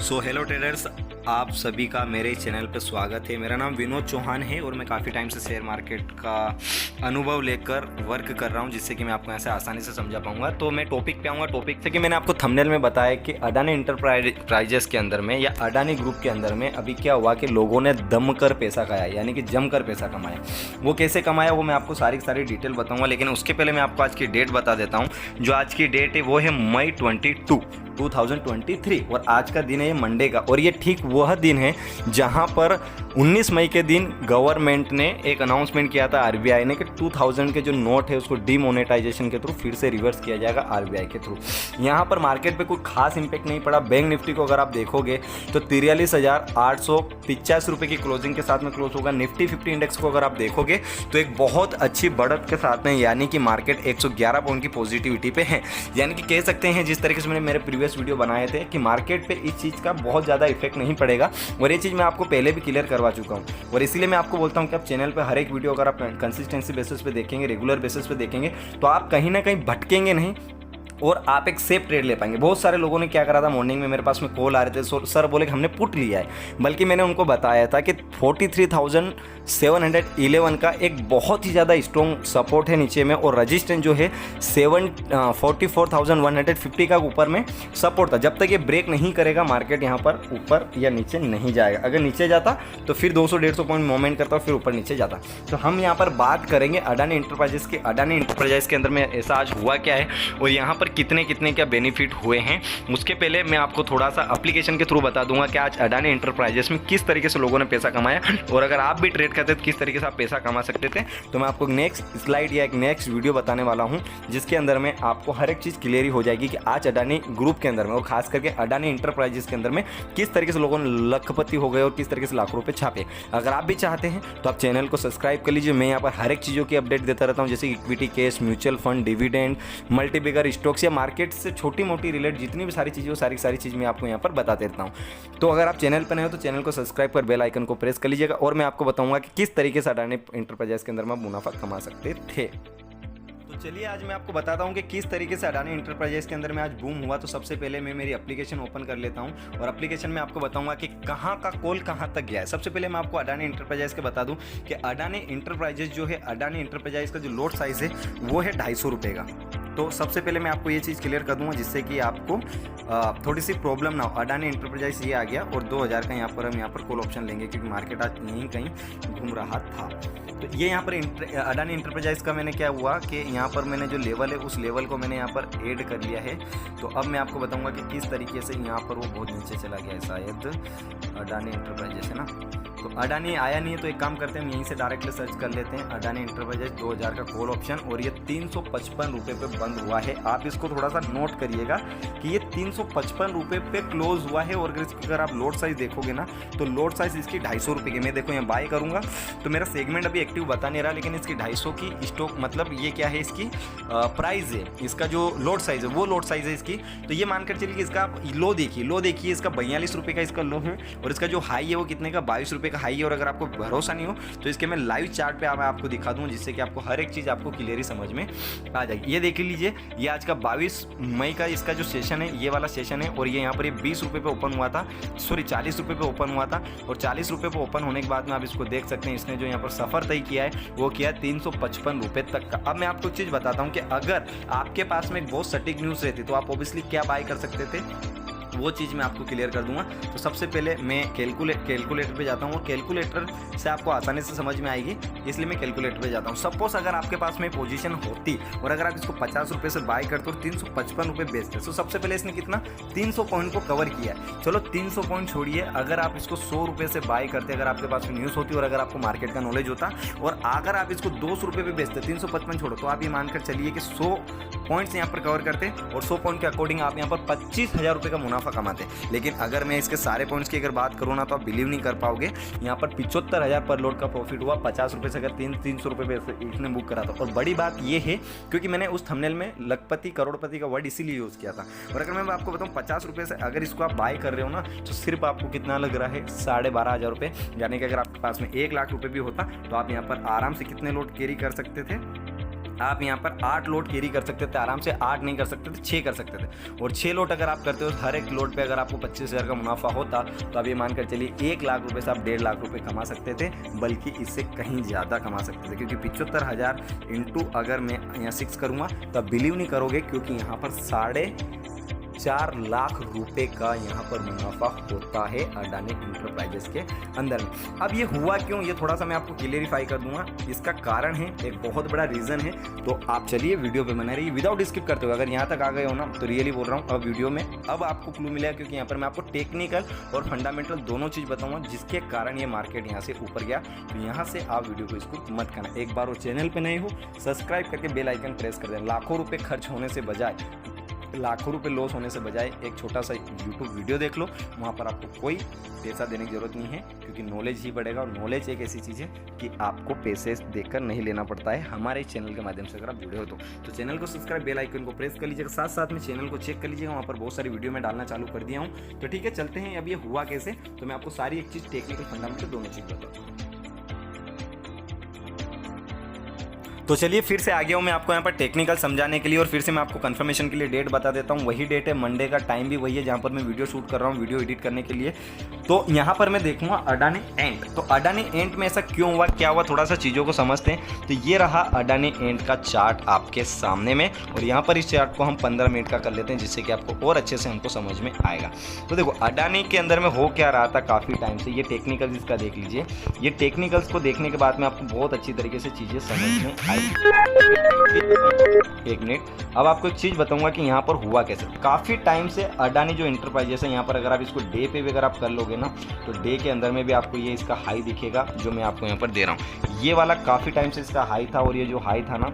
So hello traders, आप सभी का मेरे चैनल पर स्वागत है। मेरा नाम विनोद चौहान है और मैं काफ़ी टाइम से शेयर मार्केट का अनुभव लेकर वर्क कर रहा हूं, जिससे कि मैं आपको ऐसे आसानी से समझा पाऊंगा। तो मैं टॉपिक पे आऊँगा। टॉपिक से कि मैंने आपको थंबनेल में बताया कि अडानी इंटरप्राइजेस के अंदर में या अडानी ग्रुप के अंदर में अभी क्या हुआ कि लोगों ने दम कर पैसा खाया, यानी कि जम कर पैसा कमाया। वो कैसे कमाया वो मैं आपको सारी की सारी डिटेल बताऊँगा, लेकिन उसके पहले मैं आपको आज की डेट बता देता हूँ। जो आज की डेट है वो है मई 2023 और आज का दिन है ये मंडे का। और ये ठीक वह दिन है जहां पर 19 मई के दिन गवर्नमेंट ने एक अनाउंसमेंट किया था आरबीआई ने कि 2000 के जो नोट है उसको डीमोनेटाइजेशन के थ्रू फिर से रिवर्स किया जाएगा आरबीआई के थ्रू। यहां पर मार्केट पे कोई खास इंपैक्ट नहीं पड़ा। बैंक निफ्टी को अगर आप देखोगे तो 43,885 रुपये की क्लोजिंग के साथ में क्लोज होगा। निफ्टी 50 इंडेक्स को अगर आप देखोगे तो एक बहुत अच्छी बढ़त के साथ में, यानी कि मार्केट 111 पॉइंट की पॉजिटिविटी पे है। यानी कि कह सकते हैं जिस तरीके से मैंने मेरे प्रीवियस वीडियो बनाए थे कि मार्केट पे इस चीज़ का बहुत ज़्यादा इफेक्ट नहीं पड़ेगा, और ये चीज़ मैं आपको पहले भी क्लियर करवा चुका हूँ। और इसीलिए मैं आपको बोलता हूँ कि आप चैनल पे हर एक वीडियो अगर आप कंसिस्टेंसी बेसिस पे देखेंगे, रेगुलर बेसिस पे देखेंगे, तो आप कहीं ना कहीं भटकेंगे नहीं और आप एक सेफ ट्रेड ले पाएंगे। बहुत सारे लोगों ने क्या करा था, मॉर्निंग में मेरे पास में कॉल आ रहे थे, सर बोले कि हमने पुट लिया है, बल्कि मैंने उनको बताया था कि 43,711 का एक बहुत ही ज़्यादा स्ट्रॉन्ग सपोर्ट है नीचे में, और रजिस्टेंस जो है 44,150 का ऊपर में सपोर्ट था। जब तक ये ब्रेक नहीं करेगा मार्केट यहाँ पर ऊपर या नीचे नहीं जाएगा। अगर नीचे जाता तो फिर 200-150 पॉइंट मूवमेंट करता और फिर ऊपर नीचे जाता। तो हम यहाँ पर बात करेंगे अडानी इंटरप्राइजेस के। अडानी इंटरप्राइजेस के अंदर में ऐसा आज हुआ क्या है और यहाँ पर कितने कितने क्या बेनिफिट हुए हैं। उसके पहले मैं आपको थोड़ा सा एप्लीकेशन के थ्रू बता दूंगा कि आज अडानी इंटरप्राइजेस में किस तरीके से लोगों ने पैसा कमाया, और अगर आप भी ट्रेड करते तो किस तरीके से आप पैसा कमा सकते थे। तो मैं आपको नेक्स्ट स्लाइड या एक नेक्स्ट वीडियो बताने वाला हूं, जिसके अंदर में आपको हर एक चीज़ क्लियर हो जाएगी कि आज अडानी ग्रुप के अंदर में और खास करके अडानी इंटरप्राइजेस के अंदर में किस तरीके से लोगों ने लखपति हो गए और किस तरीके से लाखों रुपए छापे। अगर आप भी चाहते हैं तो आप चैनल को सब्सक्राइब कर लीजिए। मैं यहाँ पर हर एक चीज़ों की अपडेट देता रहता हूँ, जैसे equity case, mutual fund, dividend, multibagger stocks या मार्केट से छोटी मोटी रिलेट जितनी भी सारी चीज़ें वो सारी चीज़ मैं आपको यहाँ पर बताते रहता हूँ। तो अगर आप चैनल पर नए हो तो चैनल को सब्सक्राइब कर बेल आइकन को प्रेस कर लीजिएगा, और मैं आपको बताऊंगा कि किस तरीके से अडानी इंटरप्राइजेस के अंदर में मुनाफा कमा सकते थे। तो चलिए आज मैं आपको बताता हूं कि किस तरीके से अडानी इंटरप्राइजेस के अंदर में आज बूम हुआ। तो सबसे पहले मैं मेरी एप्लीकेशन ओपन कर लेता हूं और एप्लीकेशन में आपको बताऊंगा कि कहां का कॉल कहां तक गया है। सबसे पहले मैं आपको अडानी इंटरप्राइजेस के बता दूं कि अडानी इंटरप्राइजेस जो है, अडानी इंटरप्राइजेस का जो लोट साइज है वो है 250 रुपये का। तो सबसे पहले मैं आपको ये चीज़ क्लियर कर दूंगा जिससे कि आपको थोड़ी सी प्रॉब्लम ना हो। अडानी इंटरप्राइजेस ये आ गया और 2000 का यहाँ पर हम कॉल ऑप्शन लेंगे, क्योंकि मार्केट आज यहीं कहीं घूम रहा था। तो ये यहाँ पर अडानी इंटरप्राइजेस का मैंने क्या हुआ कि यहाँ पर मैंने जो लेवल है उस लेवल को मैंने यहाँ पर ऐड कर लिया है। तो अब मैं आपको बताऊंगा कि किस तरीके से यहाँ पर वो बहुत नीचे चला गया है शायद अडानी इंटरप्राइजेस, है ना। तो अडानी आया नहीं है, तो एक काम करते हैं हम यहीं से डायरेक्टली सर्च कर लेते हैं अडानी इंटरप्राइजेस 2000 का कॉल ऑप्शन, और ये 355 रुपये पे बंद हुआ है। आप इसको थोड़ा सा नोट करिएगा कि ये 355 रुपये पे क्लोज हुआ है। और अगर आप लोड साइज देखोगे ना तो लोड साइज इसकी 250 रुपये की। मैं देखो यहाँ बाय करूँगा तो मेरा सेगमेंट अभी एक्टिव बता नहीं रहा, लेकिन इसकी 250 की स्टॉक, मतलब ये क्या है, इसकी प्राइस है, इसका जो लोड साइज है वो लोड साइज है इसकी। तो ये मानकर चलिए कि इसका लो देखिए इसका 42 रुपये का इसका लो है, और इसका जो हाई है वो कितने का, 22 रुपये का हाई है। और अगर आपको भरोसा नहीं हो तो इसके मैं लाइव चार्ट पे मैं आपको दिखा दूं, जिससे कि आपको हर एक चीज़ आपको क्लियरली समझ में आ जाएगी। ये देख लीजिए, ये आज का 22 मई का इसका जो सेशन है, ये वाला सेशन है, और ये यहाँ पर ये 20 रुपये पे ओपन हुआ था, सॉरी 40 रुपये पे ओपन हुआ था। और 40 रुपये पे ओपन होने के बाद में आप इसको देख सकते हैं, इसने जो यहाँ पर सफ़र तय किया है वो किया है 355 रुपये तक का। अब मैं आपको चीज़ बताता हूँ कि अगर आपके पास में एक बहुत सटीक न्यूज़ रहती तो आप ऑब्वियसली क्या बाय कर सकते थे, वो चीज़ मैं आपको क्लियर कर दूंगा। तो सबसे पहले मैं कैलकुलेटर पे जाता हूँ, और कैलकुलेटर से आपको आसानी से समझ में आएगी, इसलिए मैं कैलकुलेटर पे जाता हूँ। सपोज अगर आपके पास में पोजीशन होती और अगर आप इसको 50 रुपये से बाय करते और 355 रुपये बेचते, तो सबसे पहले इसने कितना 300 पॉइंट को कवर किया है। चलो 300 पॉइंट छोड़िए, अगर आप इसको 100 रुपये से बाय करते, अगर आपके पास में न्यूज़ होती और अगर आपको मार्केट का नॉलेज होता, और अगर आप इसको 200 रुपये पे बेचते, 355 छोड़ो, तो आप ये मानकर चलिए कि 100 पॉइंट्स यहाँ पर कवर करते, और 100 पॉइंट के अकॉर्डिंग आप यहाँ पर 25,000 रुपये का मुनाफा कमाते। लेकिन अगर मैं इसके सारे पॉइंट्स की अगर बात करूँ ना तो आप बिलीव नहीं कर पाओगे। यहाँ पर 75,000 पर लोड का प्रॉफिट हुआ, 50 रुपये से अगर 300 रुपये इसने बुक करा था। और बड़ी बात ये है क्योंकि मैंने उस थंबनेल में लखपति करोड़पति का वर्ड इसीलिए यूज़ किया था। और अगर मैं आपको बताऊँ 50 रुपये से अगर इसको आप बाय कर रहे हो ना, तो सिर्फ आपको कितना लग रहा है 12,500 रुपये। यानी कि अगर आपके पास में 1 लाख रुपये भी होता तो आप यहाँ पर आराम से कितने लोड कैरी कर सकते थे, आप यहाँ पर 8 लोट कैरी कर सकते थे आराम से, 8 नहीं कर सकते थे, 6 कर सकते थे। और 6 लोट अगर आप करते हो, हर एक लोट पे अगर आपको 25,000 का मुनाफा होता तो आप ये मानकर चलिए 1 लाख रुपए से आप 1.5 लाख रुपए कमा सकते थे, बल्कि इससे कहीं ज़्यादा कमा सकते थे। क्योंकि 75,000 इंटू अगर मैं यहाँ 6 करूँगा तो आप बिलीव नहीं करोगे, क्योंकि यहाँ पर 4.5 लाख रुपए का यहाँ पर मुनाफा होता है अडानी इंटरप्राइजेस के अंदर में। अब ये हुआ क्यों, ये थोड़ा सा मैं आपको क्लियरिफाई कर दूंगा। इसका कारण है, एक बहुत बड़ा रीज़न है। तो आप चलिए वीडियो पे बना रहिए विदाउट स्किप करते हुए। अगर यहाँ तक आ गए हो ना तो रियली बोल रहा हूँ, अब वीडियो में अब आपको क्लू मिलेगा, क्योंकि यहाँ पर मैं आपको टेक्निकल और फंडामेंटल दोनों चीज़ बताऊँगा जिसके कारण ये मार्केट यहाँ से ऊपर गया। तो यहाँ से आप वीडियो को इसको मत करना। एक बार वो चैनल पर नहीं हो, सब्सक्राइब करके बेल आइकन प्रेस कर दें। लाखों रुपये खर्च होने से बजाय, लाखों रुपए लॉस होने से बजाय एक छोटा सा यूट्यूब वीडियो देख लो, वहाँ पर आपको कोई पैसा देने की ज़रूरत नहीं है, क्योंकि नॉलेज ही बढ़ेगा। और नॉलेज एक ऐसी चीज़ है कि आपको पैसे देकर नहीं लेना पड़ता है, हमारे इस चैनल के माध्यम से अगर आप जुड़े हो तो चैनल को सब्सक्राइब, बेल आइकन को प्रेस कर लीजिएगा, साथ साथ में चैनल को चेक कर लीजिएगा, वहाँ पर बहुत सारी वीडियो मैं डालना चालू कर दिया हूँ। तो ठीक है, चलते हैं। अब ये हुआ कैसे, तो मैं आपको सारी एक चीज़ टेक्निकल फंडामेंटल दोनों चीज़ बताता हूँ। तो चलिए फिर से आ गया हूँ मैं आपको यहाँ पर टेक्निकल समझाने के लिए, और फिर से मैं आपको कंफर्मेशन के लिए डेट बता देता हूँ। वही डेट है, मंडे का टाइम भी वही है जहाँ पर मैं वीडियो शूट कर रहा हूँ, वीडियो एडिट करने के लिए। तो यहाँ पर मैं देखूंगा अडानी एंड। तो अडानी एंड में ऐसा क्यों हुआ, क्या हुआ, थोड़ा सा चीज़ों को समझते हैं। तो ये रहा अडानी एंड का चार्ट आपके सामने में, और यहाँ पर इस चार्ट को हम 15 मिनट का कर लेते हैं, जिससे कि आपको और अच्छे से हमको समझ में आएगा। तो देखो अडानी के अंदर में हो क्या रहा था काफ़ी टाइम से, ये टेक्निकल्स इसका देख लीजिए। ये टेक्निकल्स को देखने के बाद में आपको बहुत अच्छी तरीके से चीज़ें समझ में आई। एक मिनट, अब आपको एक चीज बताऊंगा कि यहाँ पर हुआ कैसे। काफी टाइम से अडानी जो इंटरप्राइजेस है, यहाँ पर अगर आप इसको डे पे भी अगर आप कर लोगे ना, तो डे के अंदर में भी आपको ये इसका हाई दिखेगा, जो मैं आपको यहाँ पर दे रहा हूँ। ये वाला काफी टाइम से इसका हाई था, और ये जो हाई था ना,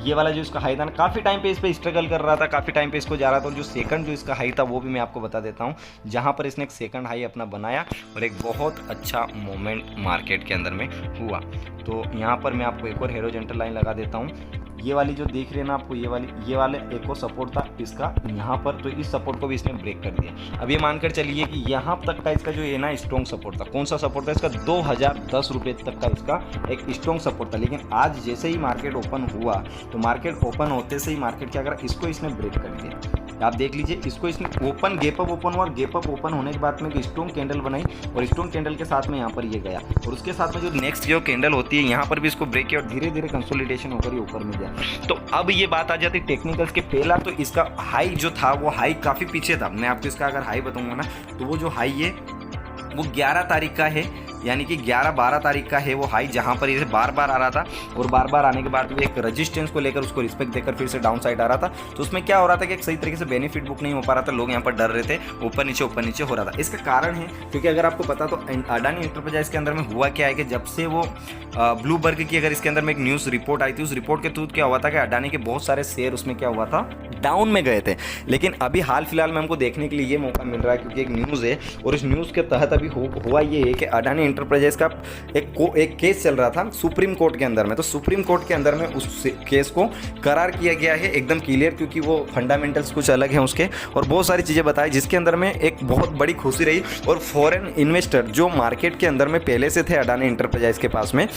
ये वाला जो इसका हाई था ना, काफ़ी टाइम पे इस पे स्ट्रगल कर रहा था, काफ़ी टाइम पे इसको जा रहा था। और जो सेकंड जो इसका हाई था वो भी मैं आपको बता देता हूँ, जहाँ पर इसने एक सेकंड हाई अपना बनाया और एक बहुत अच्छा मोमेंट मार्केट के अंदर में हुआ। तो यहाँ पर मैं आपको एक और हॉरिजॉन्टल लाइन लगा देता हूँ। ये वाली जो देख रहे हैं ना आपको, ये वाले एक और सपोर्ट था इसका यहाँ पर, तो इस सपोर्ट को भी इसने ब्रेक कर दिया। अब ये मानकर चलिए कि यहाँ तक का इसका जो है ना स्ट्रॉन्ग सपोर्ट था। कौन सा सपोर्ट था इसका, 2010 रुपये तक का इसका एक स्ट्रॉन्ग सपोर्ट था। लेकिन आज जैसे ही मार्केट ओपन हुआ, तो मार्केट ओपन होते से ही मार्केट क्या करा, इसको इसने ब्रेक कर दिया। आप देख लीजिए, इसको इसने ओपन गैप अप ओपन हुआ, और गैप अप ओपन होने के बाद में एक स्ट्रॉन्ग कैंडल बनाई, और स्ट्रॉन्ग कैंडल के साथ में यहाँ पर ये गया, और उसके साथ में जो नेक्स्ट जो कैंडल होती है यहाँ पर भी इसको ब्रेक किया, और धीरे धीरे कंसोलिडेशन होकर ये ऊपर में गया। तो अब ये बात आ जाती है टेक्निकल्स के। पहला तो इसका हाई जो था, वो हाई काफ़ी पीछे था। मैं आपको इसका अगर हाई बताऊंगा ना, तो वो जो हाई है वो 11 तारीख का है, यानी कि 11-12 तारीख का है वो हाई, जहाँ पर ये बार बार आ रहा था, और बार बार आने के बाद एक रेजिस्टेंस को लेकर उसको रिस्पेक्ट देकर फिर से डाउन साइड आ रहा था। तो उसमें क्या हो रहा था कि एक सही तरीके से बेनिफिट बुक नहीं हो पा रहा था, लोग यहाँ पर डर रहे थे, ऊपर नीचे हो रहा था। इसका कारण है, क्योंकि अगर आपको पता तो अडानी इंटरप्राइजेस के अंदर में हुआ क्या है कि जब से वो ब्लूबर्ग की अगर इसके अंदर में एक न्यूज़ रिपोर्ट आई थी, उस रिपोर्ट के थ्रू क्या हुआ था कि अडानी के बहुत सारे शेयर उसमें क्या हुआ था, डाउन में गए थे। लेकिन अभी हाल फिलहाल में हमको देखने के लिए ये मौका मिल रहा है, क्योंकि एक न्यूज़ है, और इस न्यूज़ के तहत अभी हुआ ये है कि अडानी इंटरप्राइजेस का एक केस चल रहा था सुप्रीम कोर्ट के अंदर में। तो सुप्रीम कोर्ट के अंदर में उस केस को करार किया गया है एकदम क्लियर, क्योंकि वो फंडामेंटल्स कुछ अलग हैं उसके, और बहुत सारी चीज़ें बताई, जिसके अंदर में एक बहुत बड़ी खुशी रही। और फॉरेन इन्वेस्टर जो मार्केट के अंदर में पहले से थे अडानी इंटरप्राइजेस के पास में,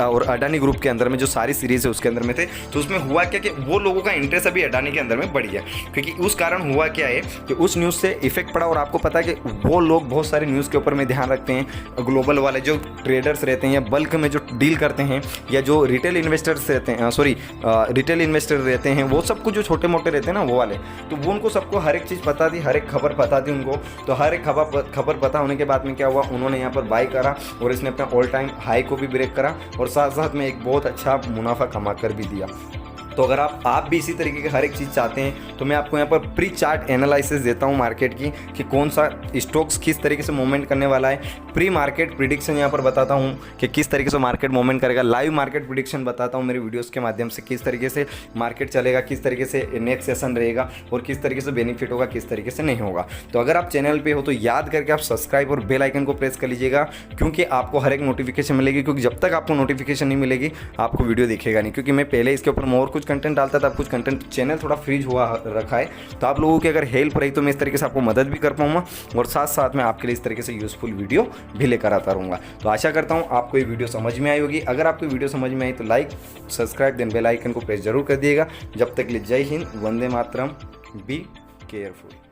और अडानी ग्रुप के अंदर में जो सारी सीरीज है उसके अंदर में थे, तो उसमें हुआ क्या कि वो लोगों का इंटरेस्ट अभी अडानी के अंदर में बढ़ गया। क्योंकि उस कारण हुआ क्या है कि उस न्यूज़ से इफेक्ट पड़ा, और आपको पता है कि वो लोग बहुत सारे न्यूज़ के ऊपर में ध्यान रखते हैं। ग्लोबल वाले जो ट्रेडर्स रहते हैं, या बल्क में जो डील करते हैं, या जो रिटेल इन्वेस्टर्स रहते हैं, रिटेल इन्वेस्टर रहते हैं, वो सब कुछ जो छोटे मोटे रहते हैं ना, वो वाले, तो वो उनको सबको हर एक चीज़ पता थी, हर एक खबर पता थी उनको। तो हर एक खबर पता होने के बाद में क्या हुआ, उन्होंने यहाँ पर बाई करा, और इसने अपना ऑल टाइम हाई को भी ब्रेक करा, और साथ साथ में एक बहुत अच्छा मुनाफा कमा कर भी दिया। तो अगर आप भी इसी तरीके की हर एक चीज़ चाहते हैं, तो मैं आपको यहाँ पर प्री चार्ट एनालिसिस देता हूँ मार्केट की, कि कौन सा स्टॉक्स किस तरीके से मूवमेंट करने वाला है। प्री मार्केट प्रिडिक्शन यहाँ पर बताता हूँ कि किस तरीके से मार्केट मूवमेंट करेगा। लाइव मार्केट प्रिडिक्शन बताता हूँ मेरे वीडियोस के माध्यम से, किस तरीके से मार्केट चलेगा, किस तरीके से नेक्स्ट सेशन रहेगा, और किस तरीके से बेनिफिट होगा, किस तरीके से नहीं होगा। तो अगर आप चैनल पर हो तो याद करके आप सब्सक्राइब और बेल आइकन को प्रेस कर लीजिएगा, क्योंकि आपको हर एक नोटिफिकेशन मिलेगी। क्योंकि जब तक आपको नोटिफिकेशन नहीं मिलेगी, आपको वीडियो दिखेगा नहीं। क्योंकि मैं पहले इसके ऊपर और कुछ कंटेंट डालता था, कुछ कंटेंट चैनल थोड़ा फ्रीज हुआ रखा है, तो आप लोगों की अगर हेल्प रही तो मैं इस तरीके से आपको मदद भी कर पाऊँगा और साथ साथ में आपके लिए इस तरीके से यूज़फुल वीडियो भी लेकर आता रहूँगा। तो आशा करता हूँ आपको ये वीडियो समझ में आई होगी। अगर आपको वीडियो समझ में आई तो like, subscribe, then bell icon को प्रेस जरूर कर दिएगा। जब तक के लिए जय हिंद, वंदे मातरम, बी केयरफुल।